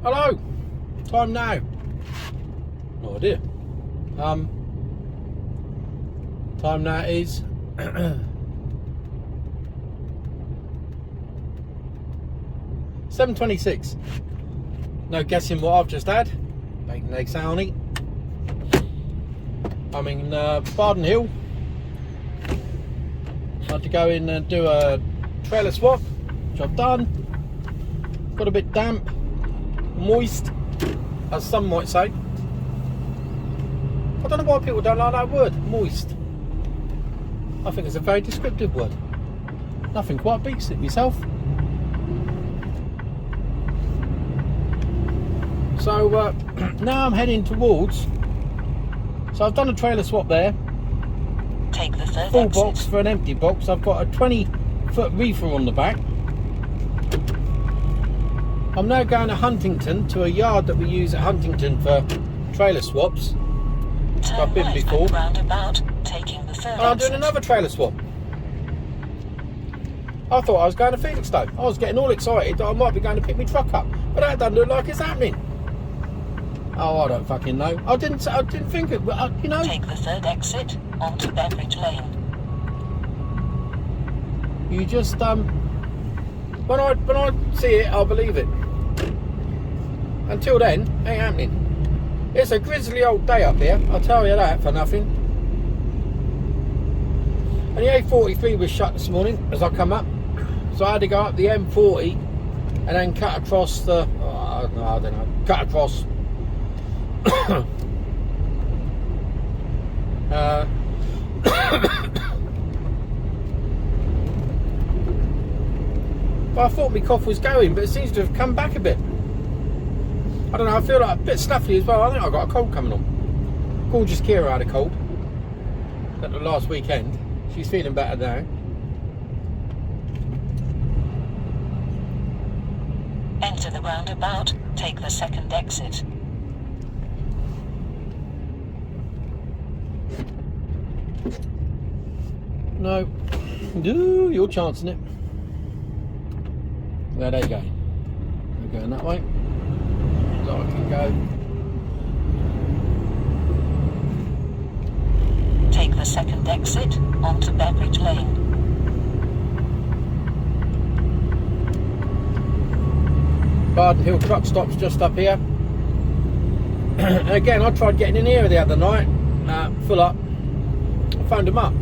Hello. Time now. No idea. Time now is 7:26. No guessing what I've just had. Bacon, egg, salami. I'm in Bardon Hill. I had to go in and do a trailer swap, which I've done. Got a bit damp, moist, as some might say. I don't know why people don't like that word, moist. I think it's a very descriptive word. Nothing quite beats it myself. So now I'm heading towards. So I've done a trailer swap there. Take the third Full exit. box for an empty box. I've got a 20-foot reefer on the back. I'm now going to Huntingdon, to a yard that we use at Huntingdon for trailer swaps. Turn I've been right before. and roundabout, taking the third And I'm exit. doing another trailer swap. I thought I was going to Felixstowe. I was getting all excited that I might be going to pick my truck up, but that doesn't look like it's happening. Oh, I don't fucking know. I didn't think it. You know. Take the third exit onto Beveridge Lane. You just when I see it, I'll believe it. Until then, ain't happening. It's a grisly old day up here, I'll tell you that for nothing. And the A43 was shut this morning as I come up, so I had to go up the M40 and then cut across the I don't know, cut across but I thought my cough was going, but it seems to have come back a bit. I don't know, I feel like a bit snuffly as well. I think I've got a cold coming on. Gorgeous Kira had a cold at the last weekend. She's feeling better now. Enter the roundabout, take the second exit. No. No, you're chancing it. Where they going? They're going that way. So I can go. Take the second exit onto Beveridge Lane. Bardon Hill truck stops just up here. And again, I tried getting in here the other night, full up. I phoned them up.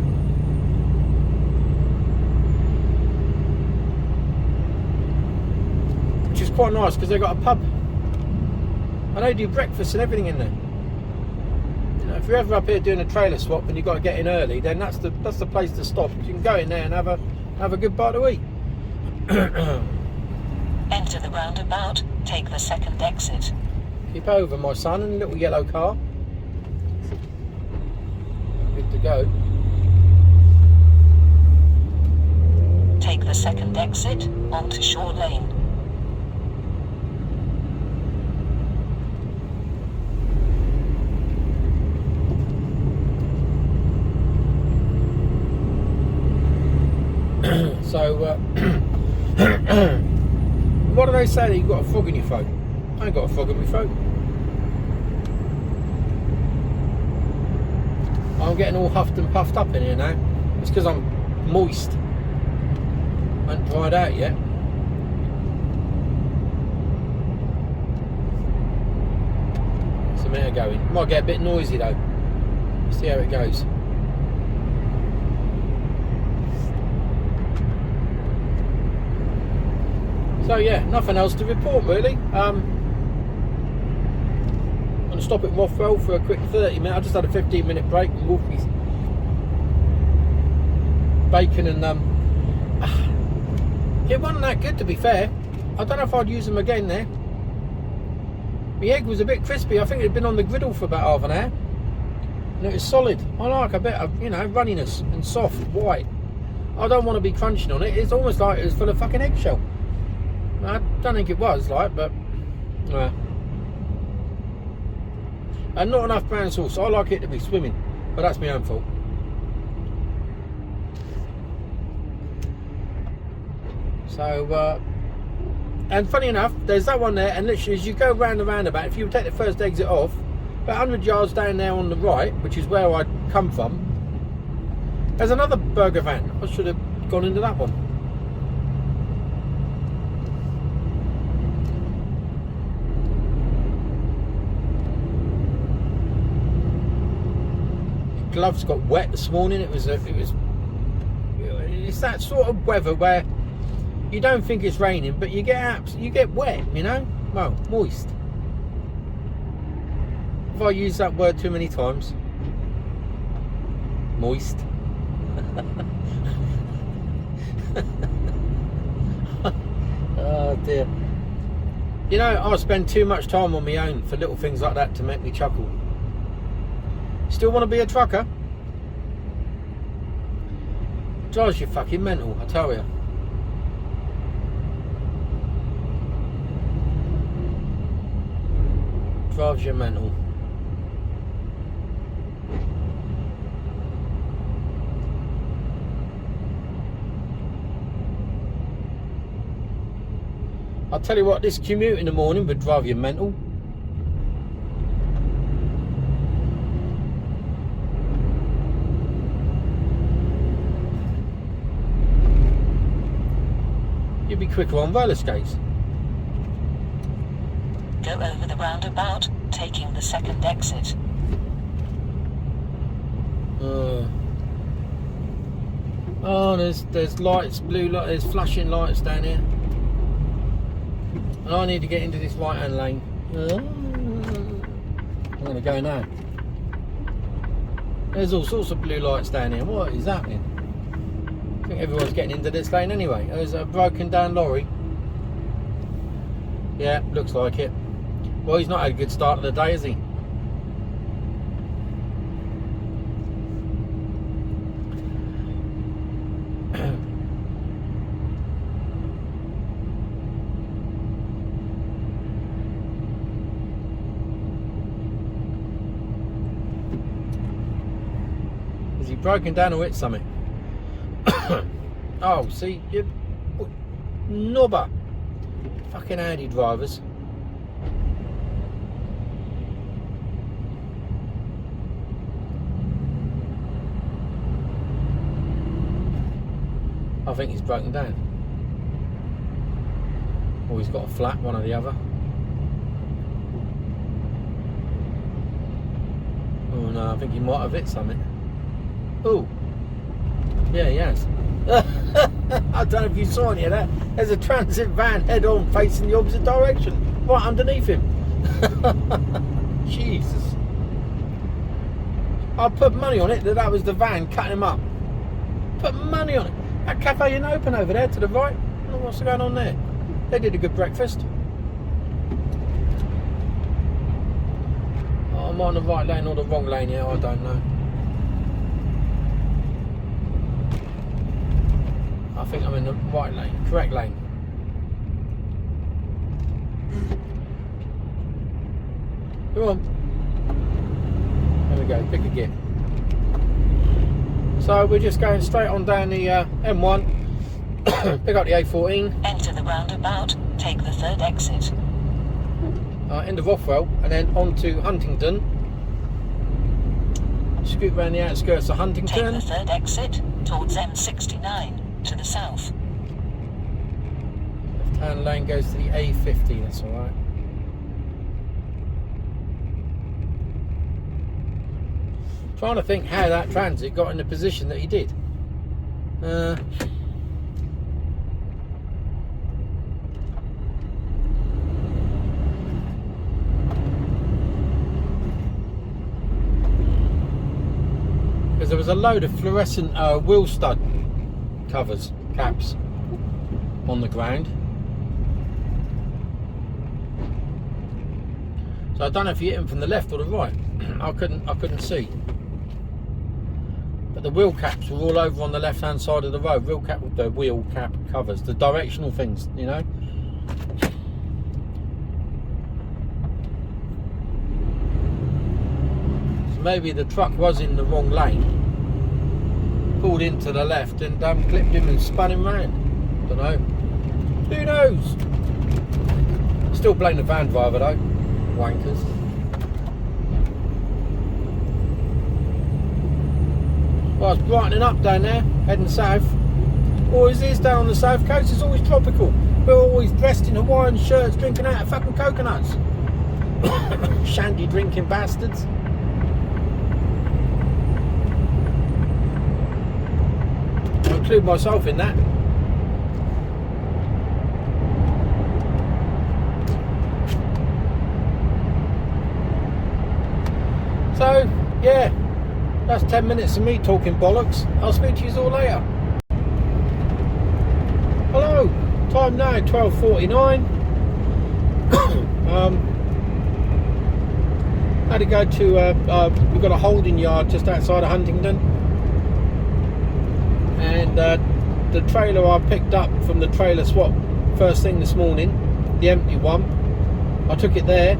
Which is quite nice because they've got a pub. And they do breakfast and everything in there. You know, if you're ever up here doing a trailer swap and you've got to get in early, then that's the place to stop. You can go in there and have a good bite to eat. Enter the roundabout, take the second exit. Keep over, my son, in a little yellow car. Good to go. Take the second exit onto Shore Lane. So, what do they say that you've got a frog in your throat? I ain't got a frog in my throat. I'm getting all huffed and puffed up in here now. It's because I'm moist. I haven't dried out yet. It's a minute going. Might get a bit noisy though. See how it goes. So yeah, nothing else to report really. I'm going to stop at Rothwell for a quick 30 minute. I just had a 15-minute break and walked me bacon and it wasn't that good to be fair. I don't know if I'd use them again there. The egg was a bit crispy. I think it had been on the griddle for about half an hour and it was solid. I like a bit of, you know, runniness and soft, white. I don't want to be crunching on it. It's almost like it was full of fucking eggshell. I don't think it was, like, but and not enough brown sauce. I like it to be swimming, but that's my own fault. So And funny enough, there's that one there, and literally as you go round the roundabout, if you take the first exit off, about 100 yards down there on the right, which is where I come from, there's another burger van. I should have gone into that one. Gloves got wet this morning. It's that sort of weather where you don't think it's raining, but you get wet, you know. Well, moist. Have I used that word too many times? Moist. Oh dear. You know, I spend too much time on my own for little things like that to make me chuckle. Still want to be a trucker? Drives you fucking mental, I tell you. Drives you mental. I'll tell you what, this commute in the morning would drive you mental. You'd be quicker on roller skates. Go over the roundabout, taking the second exit. Oh, there's lights, blue light, there's flashing lights down here. And I need to get into this right-hand lane. I'm going to go now. There's all sorts of blue lights down here. What is happening? I think everyone's getting into this lane anyway. There's a broken down lorry. Yeah, looks like it. Well, he's not had a good start of the day, has he? Has he broken down or hit something? Oh, see, you knobber. Fucking Audi drivers. I think he's broken down. Or he's got a flat, one or the other. Oh no, I think he might have hit something. Oh, yeah, he has. I don't know if you saw any of that. There's a transit van head on facing the opposite direction, right underneath him. Jesus. I put money on it that was the van cutting him up. Put money on it. That cafe in open over there to the right. I don't know what's going on there. They did a good breakfast. Oh, I'm on the right lane or the wrong lane here, I don't know. I think I'm in the right lane, correct lane. Come on. There we go, pick a gear. So we're just going straight on down the M1, pick up the A14. Enter the roundabout, take the third exit. End of Rothwell, and then on to Huntingdon. Scoot around the outskirts of Huntingdon. Take the third exit towards M69 to the south. Left-hand lane goes to the A50, that's alright. Trying to think how that transit got in the position that he did. Because there was a load of fluorescent wheel stud caps on the ground. So I don't know if you hit them from the left or the right. I couldn't see. But the wheel caps were all over on the left hand side of the road. The wheel cap covers, the directional things, you know. So maybe the truck was in the wrong lane, pulled into the left and clipped him and spun him round. Don't know. Who knows? Still blame the van driver though. Wankers. Well, it's brightening up down there, heading south. Always is down on the south coast, it's always tropical. We're always dressed in Hawaiian shirts, drinking out of fucking coconuts. Shandy drinking bastards. I include myself in that. So, yeah, that's 10 minutes of me talking bollocks. I'll speak to you all later. Hello, time now 12:49. Had to go to, we've got a holding yard just outside of Huntingdon. And the trailer I picked up from the trailer swap first thing this morning, the empty one, I took it there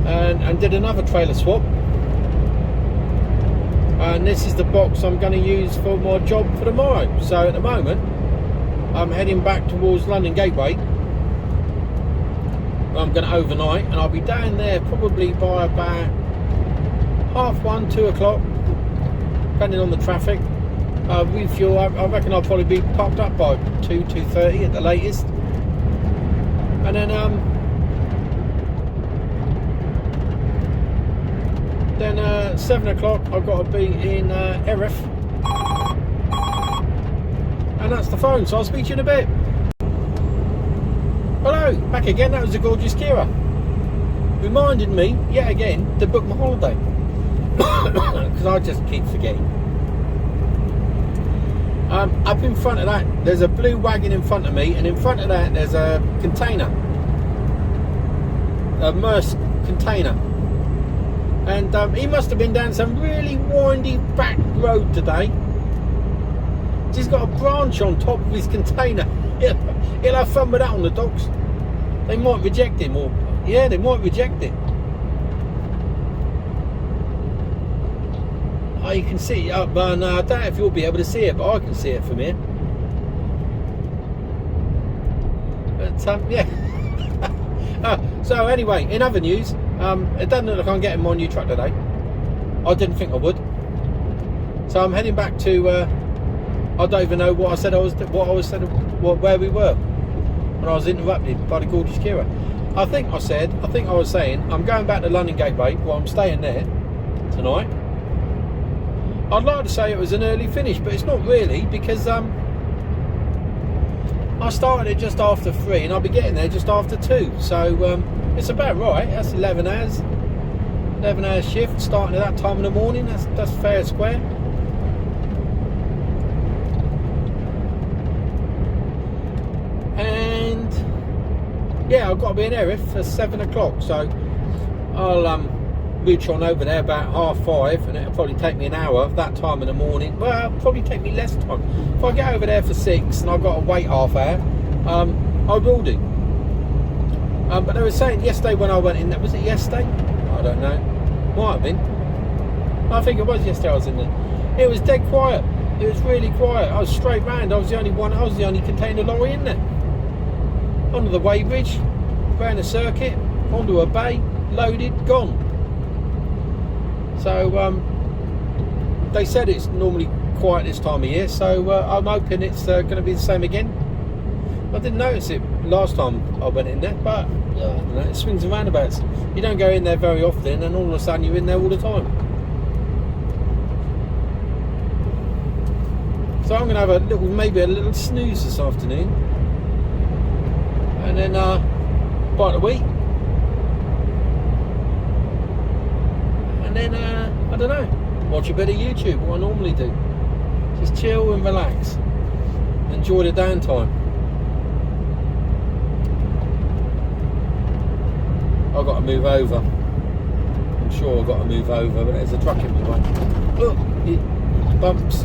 and did another trailer swap. And this is the box I'm going to use for my job for tomorrow. So at the moment I'm heading back towards London Gateway. I'm going to overnight, and I'll be down there probably by about 1:30, 2 o'clock, depending on the traffic. Refuel, I reckon I'll probably be parked up by 2:30 at the latest. And then 7 o'clock I've got to be in Erith, and that's the phone, so I'll speak to you in a bit. Hello, back again. That was the gorgeous Kira. Reminded me yet again to book my holiday, because I just keep forgetting. Up in front of that there's a blue wagon in front of me, and in front of that there's a container, a Maersk container. And he must have been down some really windy back road today. He's got a branch on top of his container. He'll have fun with that on the docks. They might reject him, or yeah, they might reject it. Oh, you can see it up, but no, I don't know if you'll be able to see it, but I can see it from here. But yeah. So anyway, in other news, it doesn't look like I'm getting my new truck today. I didn't think I would. So I'm heading back to. I don't even know what I said. Where we were when I was interrupted by the gorgeous Kira. I think I was saying I'm going back to London Gateway. Well, I'm staying there tonight. I'd like to say it was an early finish, but it's not really, because I started it just after 3 and I'll be getting there just after 2. So it's about right. That's 11 hours. 11 hours shift starting at that time in the morning. That's fair and square. And yeah, I've got to be in Erith for 7 o'clock. So I'll mooch on over there about 5:30, and it'll probably take me an hour that time in the morning. Well, it'll probably take me less time. If I get over there for 6 and I've got to wait half hour, I will do. But they were saying yesterday when I went in there, was it yesterday? I don't know. Might have been. I think it was yesterday I was in there. It was dead quiet. It was really quiet. I was straight round. I was the only container lorry in there. Onto the weighbridge, round the circuit, onto a bay, loaded, gone. So they said it's normally quiet this time of year, so I'm hoping it's going to be the same again. I didn't notice it last time I went in there, but I don't know, it swings and roundabouts. You don't go in there very often, and all of a sudden you're in there all the time. So I'm going to have maybe a little snooze this afternoon, and then bite the wheat. And then, I don't know, watch a bit of YouTube, what I normally do. Just chill and relax. Enjoy the downtime. I've got to move over. I'm sure I've got to move over, but there's a truck in my way. Look, it bumps.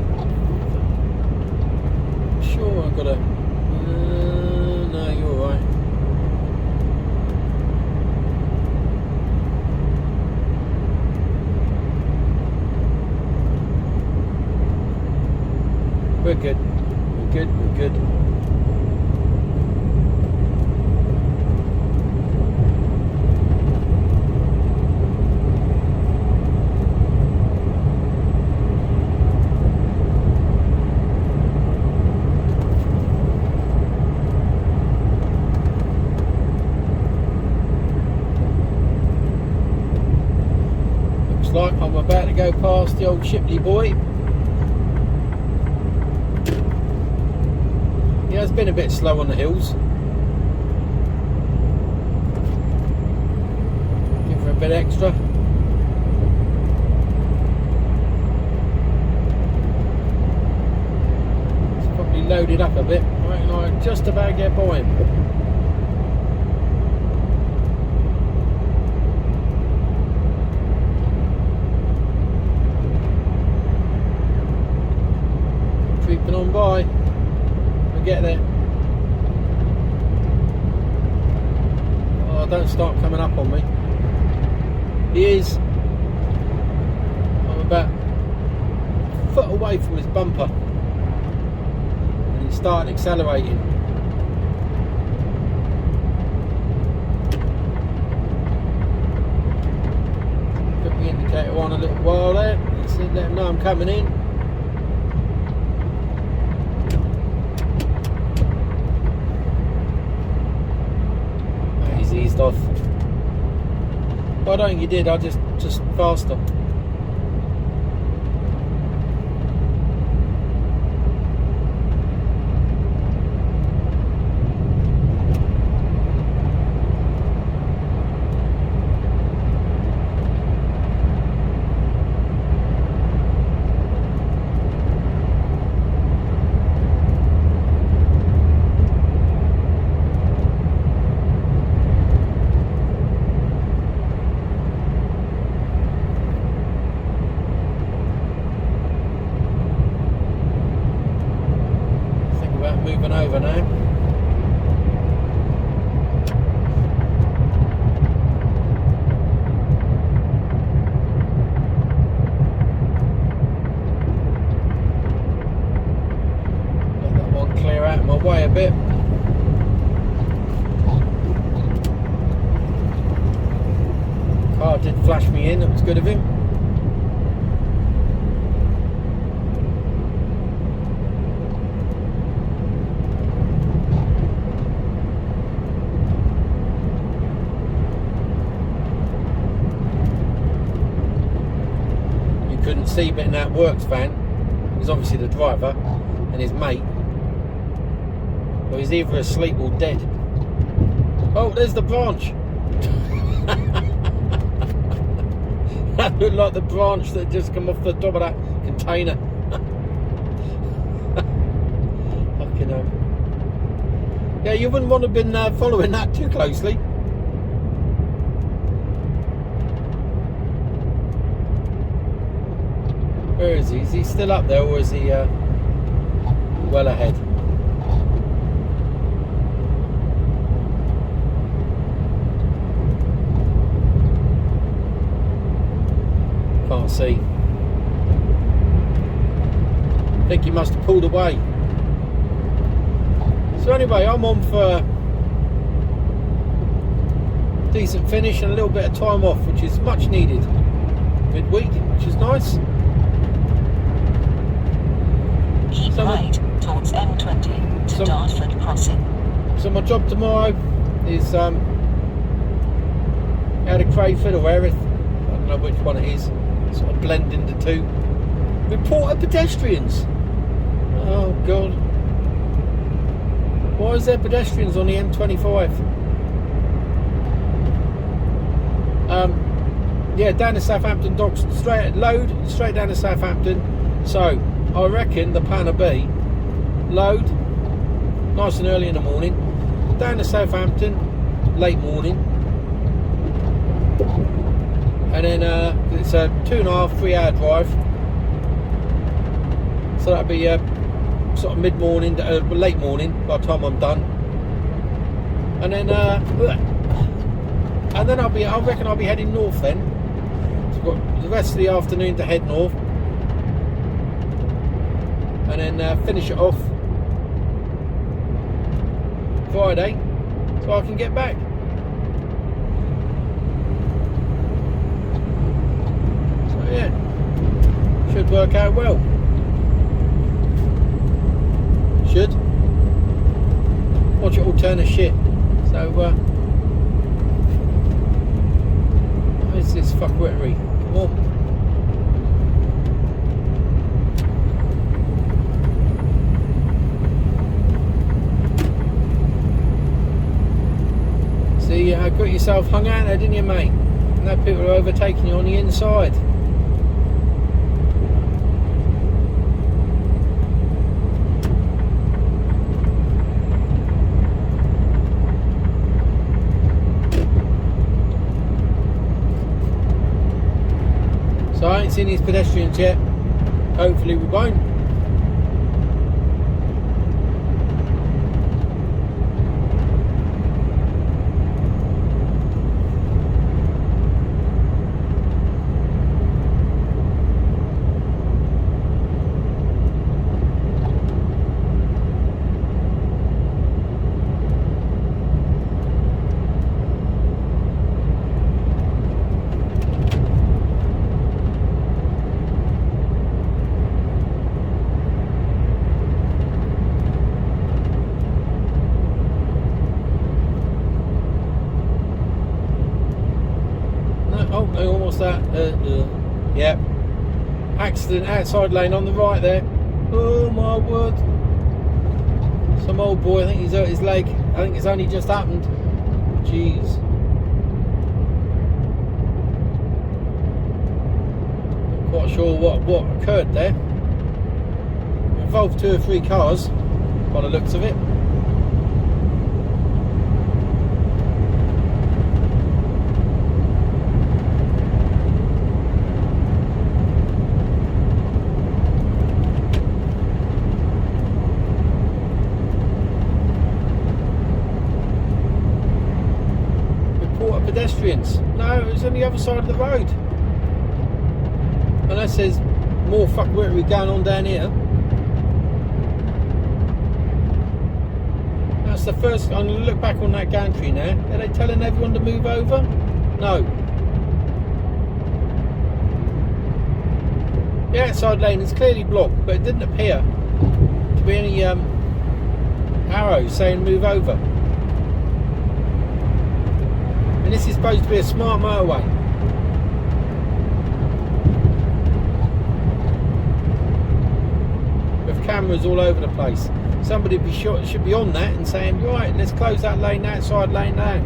I'm sure I've got to... no, you're alright. We're good. We're good. We're good. go past the old Shipley boy. He has been a bit slow on the hills. Give her a bit extra. It's probably loaded up a bit. I reckon I just about get by him. Creeping on by. We'll get there. Oh, don't start coming up on me. He is. I'm about a foot away from his bumper. And he's starting accelerating. Put the indicator on a little while there. Let him know I'm coming in. Eased off. Well, I don't think you did. I just faster. Moving over now. Let that one clear out of my way a bit. Car did flash me in, that was good of him. Couldn't see, but in that works van was obviously the driver and his mate. Well, he's either asleep or dead. Oh, there's the branch. That looked like the branch that just come off the top of that container. Fucking hell. Yeah, you wouldn't want to have been following that too closely. Where is he? Is he still up there, or is he well ahead? Can't see. I think he must have pulled away. So anyway, I'm on for a decent finish and a little bit of time off, which is much needed midweek, which is nice. Keep right towards M20 to Dartford Crossing. So my job tomorrow is out of Crayford or Erith, I don't know which one it is, sort of blending the two. Report of pedestrians. Oh God. Why is there pedestrians on the M25? Yeah, down to Southampton docks, straight down to Southampton. So I reckon the plan will be load nice and early in the morning, down to Southampton late morning, and then it's a 2.5-3 hour drive, so that'll be sort of mid-morning, late morning by the time I'm done, and then I reckon I'll be heading north then. So I've got the rest of the afternoon to head north. And then finish it off Friday so I can get back. So yeah, should work out well. Should. Watch it all turn to shit. So where's this fuckwittery? Come on. got yourself hung out there, didn't you, mate? Now people are overtaking you on the inside. So I ain't seen these pedestrians yet. Hopefully we won't. Oh, no, almost that. Yep. Accident outside lane on the right there. Oh my word. Some old boy, I think he's hurt his leg. I think it's only just happened. Jeez. Not quite sure what occurred there. It involved 2 or 3 cars, by the looks of it. Pedestrians. No, it was on the other side of the road. Unless there's more fuckwittery going on down here. That's the first. I'm going to look back on that gantry now. Are they telling everyone to move over? No. The outside lane is clearly blocked, but it didn't appear to be any arrows saying move over. And this is supposed to be a smart motorway. With cameras all over the place. Somebody should be on that and saying, right, let's close that lane, outside lane now.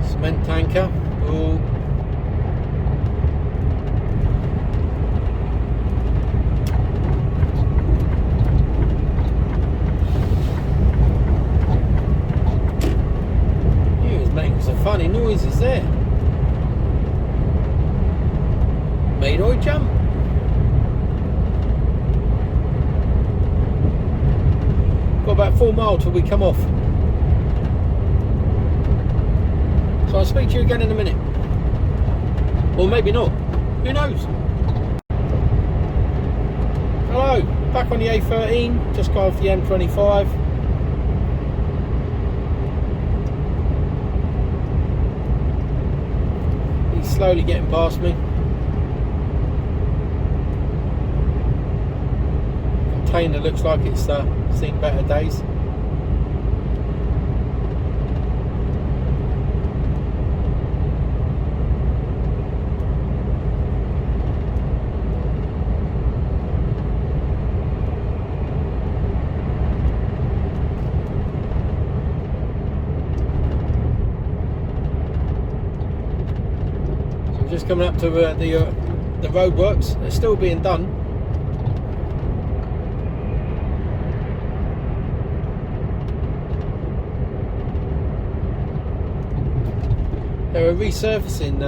Cement tanker. Ooh. He was making some funny noises there. Made I jump? Got about 4 miles till we come off. So I'll speak to you again in a minute. Or maybe not. Who knows? Hello, back on the A13, just got off the M25. He's slowly getting past me. Container looks like it's seen better days. Just coming up to the road works. They're still being done. They were resurfacing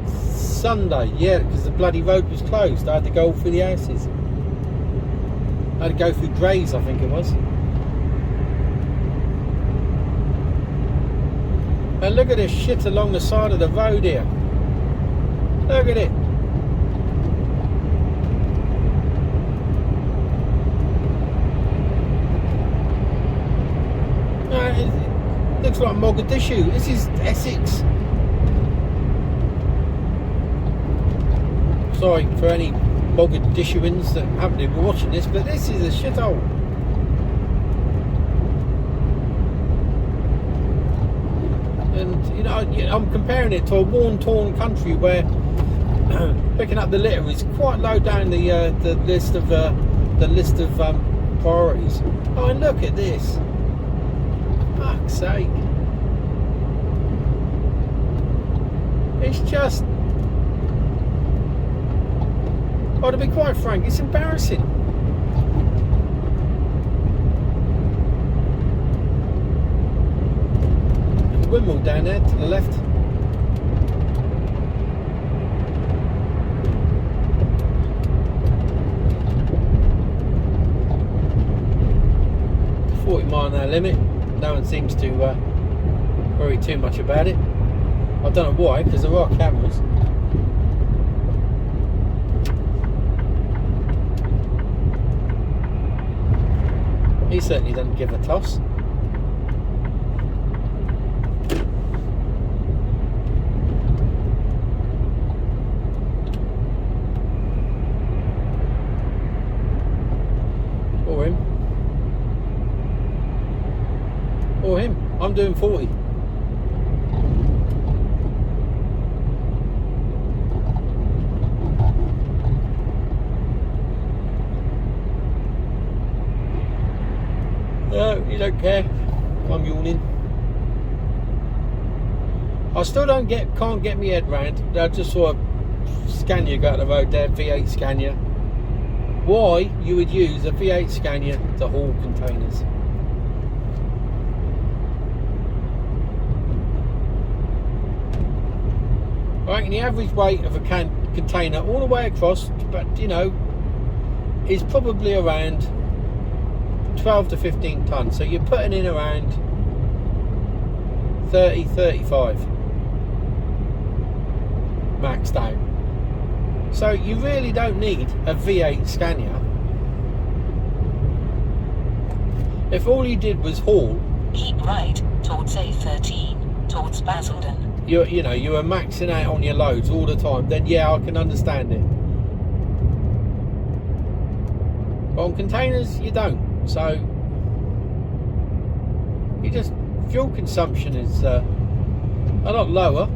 Sunday, yeah, because the bloody road was closed. I had to go all through the houses. I had to go through Grays, I think it was. And look at this shit along the side of the road here. Look at it. It looks like Mogadishu. This is Essex. Sorry for any Mogadishuans that happen to be watching this, but this is a shithole. And you know, I'm comparing it to a worn, torn country where picking up the litter is quite low down the list of priorities. Oh, and look at this! Fuck's sake! It's just, well, to be quite frank, it's embarrassing. Windmill down there to the left. .40 mph limit. No one seems to worry too much about it. I don't know why, because there are cameras. He certainly doesn't give a toss. Or him. Or him. I'm doing 40. No, you don't care. I'm yawning. I still can't get my head round. I just saw a Scania go up the road there, V8 Scania. Why you would use a V8 Scania to haul containers? I reckon the average weight of a container all the way across, but you know, is probably around 12 to 15 tons. So you're putting in around 30, 35 maxed out. So you really don't need a V8 Scania. If all you did was haul, keep right towards A13 towards Basildon. you know, you were maxing out on your loads all the time, then yeah, I can understand it. But on containers, you don't. So you just, fuel consumption is a lot lower,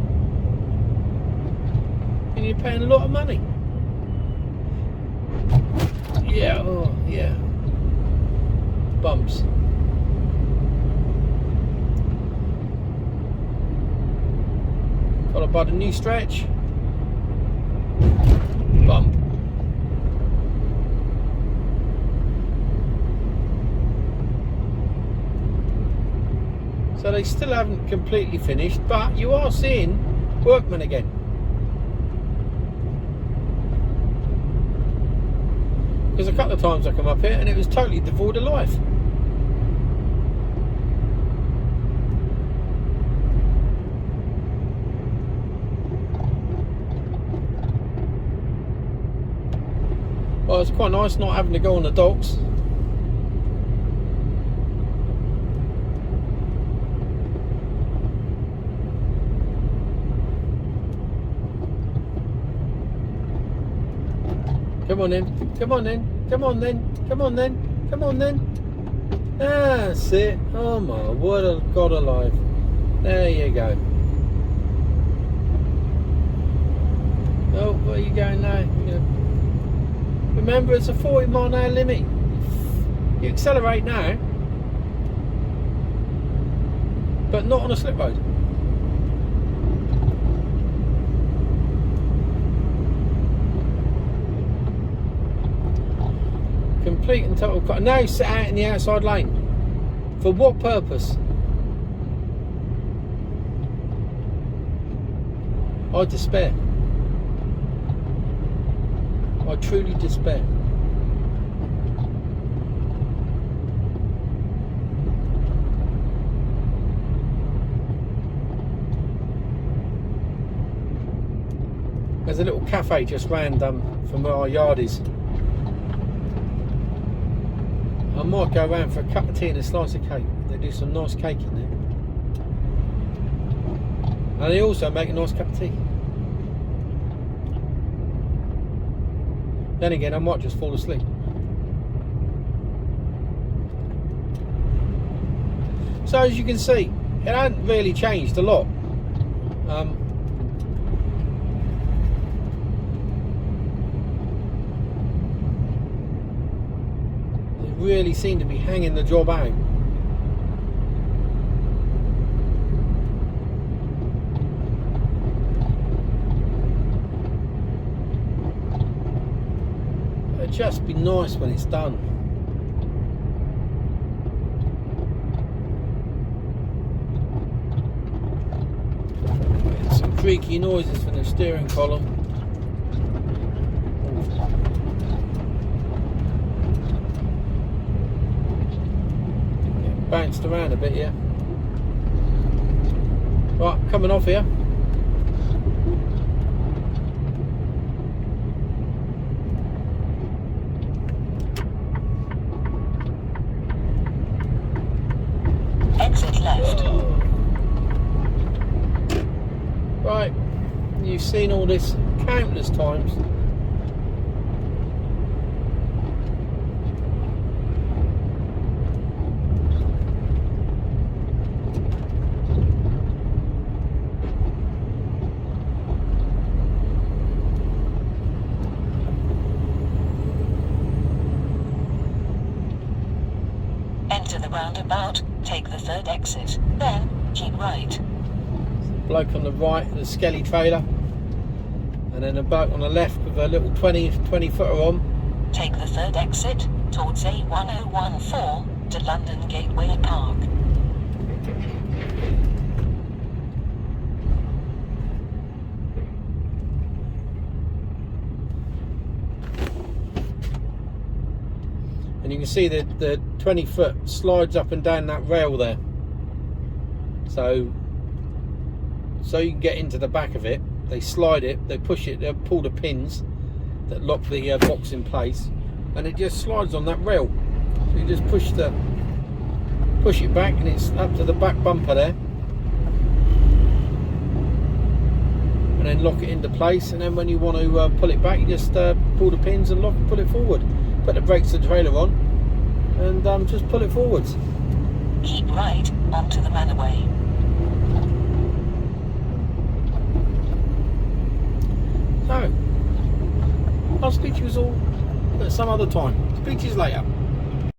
and you're paying a lot of money. Yeah, oh yeah, bumps. Followed by the new stretch, bump. So they still haven't completely finished, but you are seeing workmen again. Because a couple of times I come up here and it was totally devoid of life. Well, it's quite nice not having to go on the docks. Come on then, come on then, come on then, come on then, come on then. That's it. Oh my word of God alive. There you go. Oh, where are you going now? Remember, it's a 40 mile an hour limit. You accelerate now, but not on a slip road. Complete and total cut. Now sit out in the outside lane. For what purpose? I despair. I truly despair. There's a little cafe just round from where our yard is. I might go around for a cup of tea and a slice of cake. They do some nice cake in there. And they also make a nice cup of tea. Then again, I might just fall asleep. So as you can see, it hadn't really changed a lot. It really seemed to be hanging the job out. It'd just be nice when it's done. Some creaky noises from the steering column. Bounced around a bit here. Right, coming off here. Exit left. Right, you've seen all this countless times. Enter the roundabout, take the third exit, then keep right. Bloke on the right, the skelly trailer, and then a bloke on the left with a little 20 footer on. Take the third exit towards A1014 to London Gateway Park. And you can see that the 20 foot slides up and down that rail there. So you can get into the back of it. They slide it, they push it, they pull the pins that lock the box in place, and it just slides on that rail. So you just push it back, and it's up to the back bumper there, and then lock it into place. And then when you want to pull it back, you just pull the pins and lock and pull it forward. Put the brakes of the trailer on, and just pull it forwards. Keep right onto the manorway. So, I'll speak to you all at some other time. Speak to you later.